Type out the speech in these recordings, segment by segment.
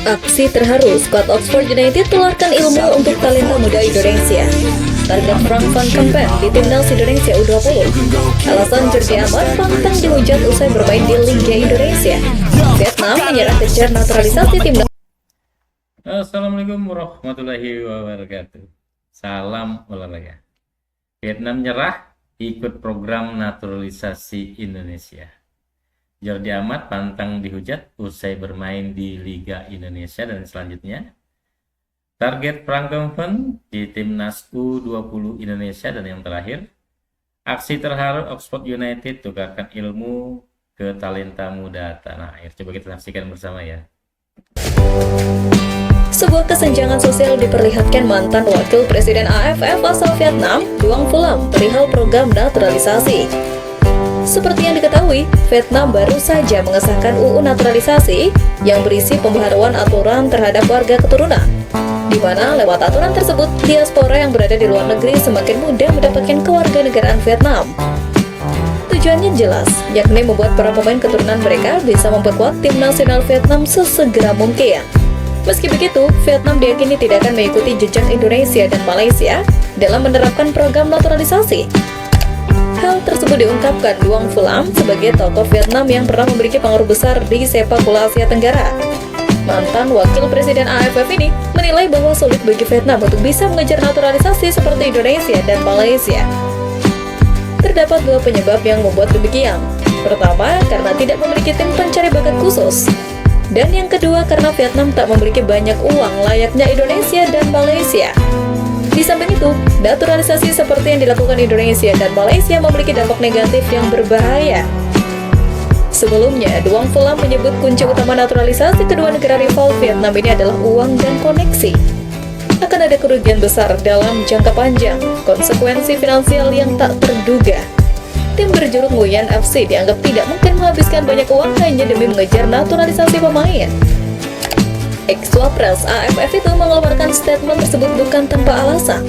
Aksi terharu skuad Oxford United tularkan ilmu untuk talenta muda Indonesia. Target Frank van Kempen di Timnas Indonesia U20. Alasan Jordi Amat pantang dihujat usai bermain di Liga Indonesia. Vietnam menyerah kejar naturalisasi timnas. Assalamualaikum warahmatullahi wabarakatuh. Salam olahraga. Vietnam nyerah ikut program naturalisasi Indonesia. Jordi Amat pantang dihujat usai bermain di Liga Indonesia. Dan selanjutnya, target Frank Kempen di Timnas U20 Indonesia. Dan yang terakhir, aksi terharu Oxford United tukarkan ilmu ke talenta muda tanah air. Coba kita saksikan bersama ya. Sebuah kesenjangan sosial diperlihatkan mantan wakil presiden AFF asal Vietnam, Duong Phulam, perihal program naturalisasi. Seperti yang diketahui, Vietnam baru saja mengesahkan UU naturalisasi yang berisi pembaharuan aturan terhadap warga keturunan, di mana lewat aturan tersebut, diaspora yang berada di luar negeri semakin mudah mendapatkan kewarganegaraan Vietnam. Tujuannya jelas, yakni membuat para pemain keturunan mereka bisa memperkuat tim nasional Vietnam sesegera mungkin. Meski begitu, Vietnam diyakini tidak akan mengikuti jejak Indonesia dan Malaysia dalam menerapkan program naturalisasi. Hal tersebut diungkapkan Duong Phulam sebagai tokoh Vietnam yang pernah memiliki pengaruh besar di sepak bola Asia Tenggara. Mantan wakil presiden AFF ini menilai bahwa sulit bagi Vietnam untuk bisa mengejar naturalisasi seperti Indonesia dan Malaysia. Terdapat dua penyebab yang membuat demikian. Pertama, karena tidak memiliki tim pencari bakat khusus. Dan yang kedua, karena Vietnam tak memiliki banyak uang layaknya Indonesia dan Malaysia. Di samping itu, naturalisasi seperti yang dilakukan Indonesia dan Malaysia memiliki dampak negatif yang berbahaya. Sebelumnya, Duong Phulam menyebut kunci utama naturalisasi kedua negara rival Vietnam ini adalah uang dan koneksi. Akan ada kerugian besar dalam jangka panjang, konsekuensi finansial yang tak terduga. Tim berjuluk Nguyen FC dianggap tidak mungkin menghabiskan banyak uang hanya demi mengejar naturalisasi pemain. Ex-Wapres AFF itu mengeluarkan statement tersebut bukan tanpa alasan,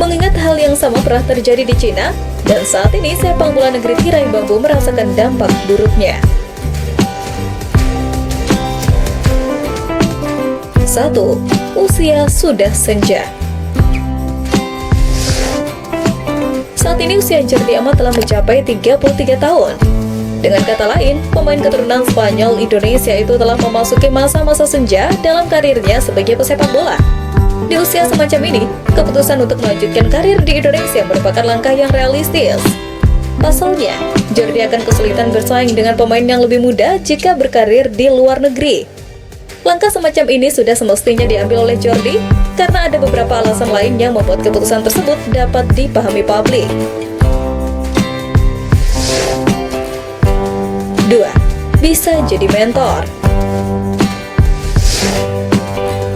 mengingat hal yang sama pernah terjadi di Cina, dan saat ini sepak bola negeri tirai bambu merasakan dampak buruknya. 1. Usia sudah senja. Saat ini usia Jordi Amat telah mencapai 33 tahun. Dengan kata lain, pemain keturunan Spanyol Indonesia itu telah memasuki masa-masa senja dalam karirnya sebagai pesepak bola. Di usia semacam ini, keputusan untuk melanjutkan karir di Indonesia merupakan langkah yang realistis. Pasalnya, Jordi akan kesulitan bersaing dengan pemain yang lebih muda jika berkarir di luar negeri. Langkah semacam ini sudah semestinya diambil oleh Jordi karena ada beberapa alasan lain yang membuat keputusan tersebut dapat dipahami publik. 2. Bisa jadi mentor.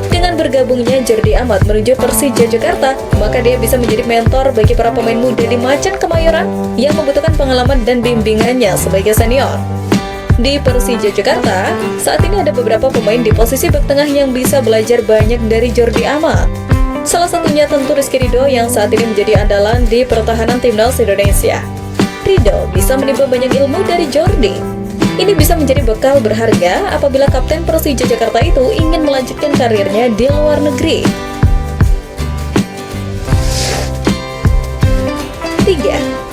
Dengan bergabungnya Jordi Amat menuju Persija Jakarta, maka dia bisa menjadi mentor bagi para pemain muda di Macan Kemayoran yang membutuhkan pengalaman dan bimbingannya sebagai senior. Di Persija Jakarta, saat ini ada beberapa pemain di posisi bek tengah yang bisa belajar banyak dari Jordi Amat. Salah satunya tentu Rizky Ridho yang saat ini menjadi andalan di pertahanan timnas Indonesia. Ridho bisa menimba banyak ilmu dari Jordi. Ini bisa menjadi bekal berharga apabila kapten Persija Jakarta itu ingin melanjutkan karirnya di luar negeri. 3.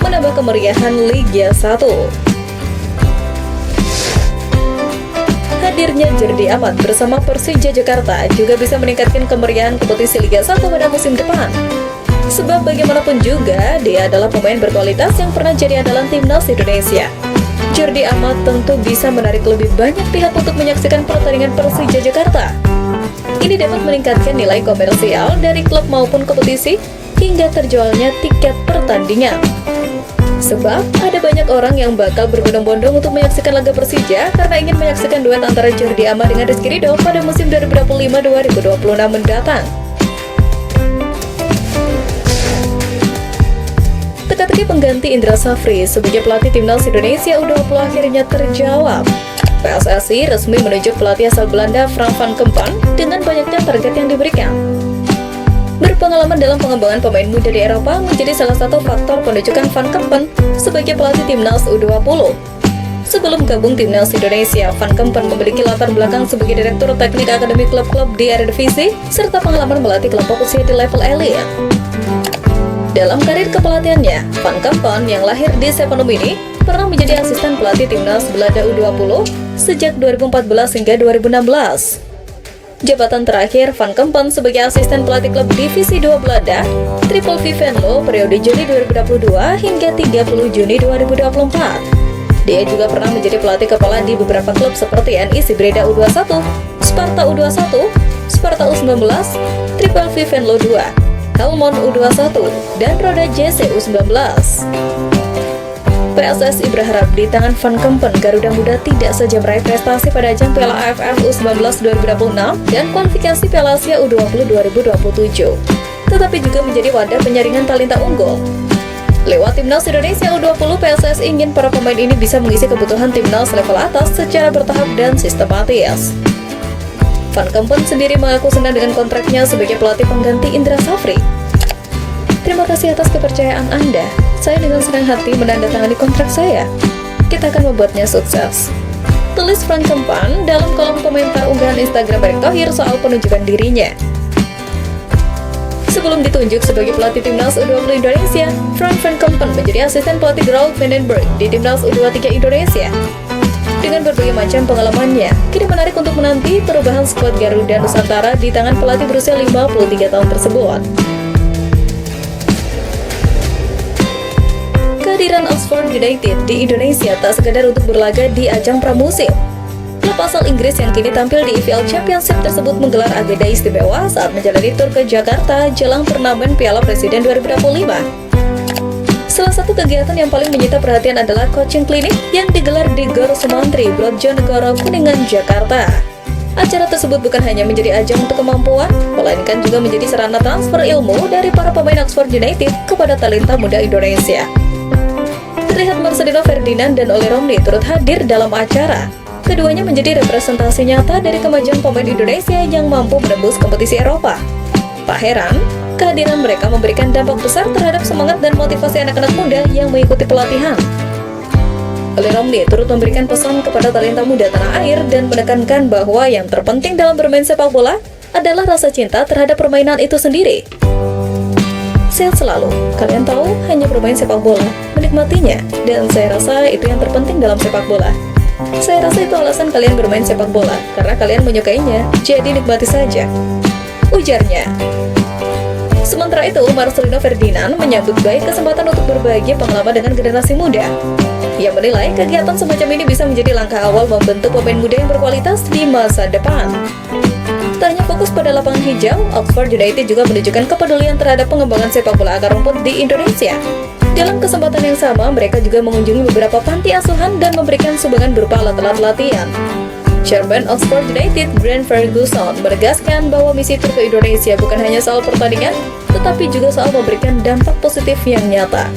Menambah kemeriahan Liga 1. Hadirnya Jordi Amat bersama Persija Jakarta juga bisa meningkatkan kemeriahan kompetisi Liga 1 pada musim depan. Sebab bagaimanapun juga, dia adalah pemain berkualitas yang pernah jadi andalan timnas Indonesia. Jordi Amat tentu bisa menarik lebih banyak pihak untuk menyaksikan pertandingan Persija Jakarta. Ini dapat meningkatkan nilai komersial dari klub maupun kompetisi hingga terjualnya tiket pertandingan. Sebab ada banyak orang yang bakal berbondong-bondong untuk menyaksikan laga Persija karena ingin menyaksikan duet antara Jordi Amat dengan Rizky Ridho pada musim 2025-2026 mendatang. Teka-teki pengganti Indra Safri sebagai pelatih timnas Indonesia U20 akhirnya terjawab. PSSI resmi menunjuk pelatih asal Belanda Frank van Kempen dengan banyaknya target yang diberikan. Berpengalaman dalam pengembangan pemain muda di Eropa menjadi salah satu faktor penunjukan Van Kempen sebagai pelatih timnas U20. Sebelum gabung timnas Indonesia, Van Kempen memiliki latar belakang sebagai direktur teknik akademi klub-klub di Eredivisie serta pengalaman melatih kelompok usia di level elit. Dalam karir kepelatihannya, Van Kempen yang lahir di Zevenum ini pernah menjadi asisten pelatih timnas Belanda U20 sejak 2014 hingga 2016. Jabatan terakhir Van Kempen sebagai asisten pelatih klub Divisi 2 Belanda, Triple V Venlo periode Juli 2022 hingga 30 Juni 2024. Dia juga pernah menjadi pelatih kepala di beberapa klub seperti NI Sibreda U21, Sparta U21, Sparta U19, Triple V Venlo 2, Helmond U21, dan Roda JC U19. PSSI berharap di tangan Van Kempen, Garuda Muda tidak saja meraih prestasi pada ajang Piala AFF U19 2026 dan kualifikasi Piala Asia U20 2027, tetapi juga menjadi wadah penyaringan talenta unggul. Lewat Timnas Indonesia U20, PSSI ingin para pemain ini bisa mengisi kebutuhan timnas level atas secara bertahap dan sistematis. Van Kempen sendiri mengaku senang dengan kontraknya sebagai pelatih pengganti Indra Safri. Terima kasih atas kepercayaan Anda. Saya dengan senang hati menandatangani kontrak saya. Kita akan membuatnya sukses. Tulis Van Kempen dalam kolom komentar unggahan Instagram Erick Thohir soal penunjukan dirinya. Sebelum ditunjuk sebagai pelatih timnas U20 Indonesia, Frank Van Kempen menjadi asisten pelatih Graaf Vandenberg di timnas U23 Indonesia. Dengan berbagai macam pengalamannya, kini menarik untuk menanti perubahan skuad Garuda Nusantara di tangan pelatih berusia 53 tahun tersebut. Kehadiran Oxford United di Indonesia tak sekadar untuk berlaga di ajang pramusim. Klub asal Inggris yang kini tampil di EFL Championship tersebut menggelar agenda istimewa saat menjalani tur ke Jakarta jelang turnamen Piala Presiden 2025. Salah satu kegiatan yang paling menyita perhatian adalah coaching klinik yang digelar di Gor Sumantri, Bojonegoro, Kuningan, Jakarta. Acara tersebut bukan hanya menjadi ajang untuk kemampuan, melainkan juga menjadi sarana transfer ilmu dari para pemain Oxford United kepada talenta muda Indonesia. Terlihat Marcelino Ferdinand dan Ole Romney turut hadir dalam acara. Keduanya menjadi representasi nyata dari kemajuan pemain Indonesia yang mampu menembus kompetisi Eropa. Tak heran, kehadiran mereka memberikan dampak besar terhadap semangat dan motivasi anak-anak muda yang mengikuti pelatihan. Ole Romney turut memberikan pesan kepada talenta muda tanah air dan menekankan bahwa yang terpenting dalam bermain sepak bola adalah rasa cinta terhadap permainan itu sendiri. Sehat selalu, kalian tahu hanya bermain sepak bola, menikmatinya, dan saya rasa itu yang terpenting dalam sepak bola. Saya rasa itu alasan kalian bermain sepak bola, karena kalian menyukainya, jadi nikmati saja, ujarnya. Sementara itu, Marcelino Ferdinand menyambut baik kesempatan untuk berbagi pengalaman dengan generasi muda. Ia menilai kegiatan semacam ini bisa menjadi langkah awal membentuk pemain muda yang berkualitas di masa depan. Tak hanya fokus pada lapangan hijau, Oxford United juga menunjukkan kepedulian terhadap pengembangan sepak bola akar rumput di Indonesia. Dalam kesempatan yang sama, mereka juga mengunjungi beberapa panti asuhan dan memberikan sumbangan berupa alat-alat latihan. Chairman Oxford United, Grant Ferguson, menegaskan bahwa misi tur ke Indonesia bukan hanya soal pertandingan, tetapi juga soal memberikan dampak positif yang nyata.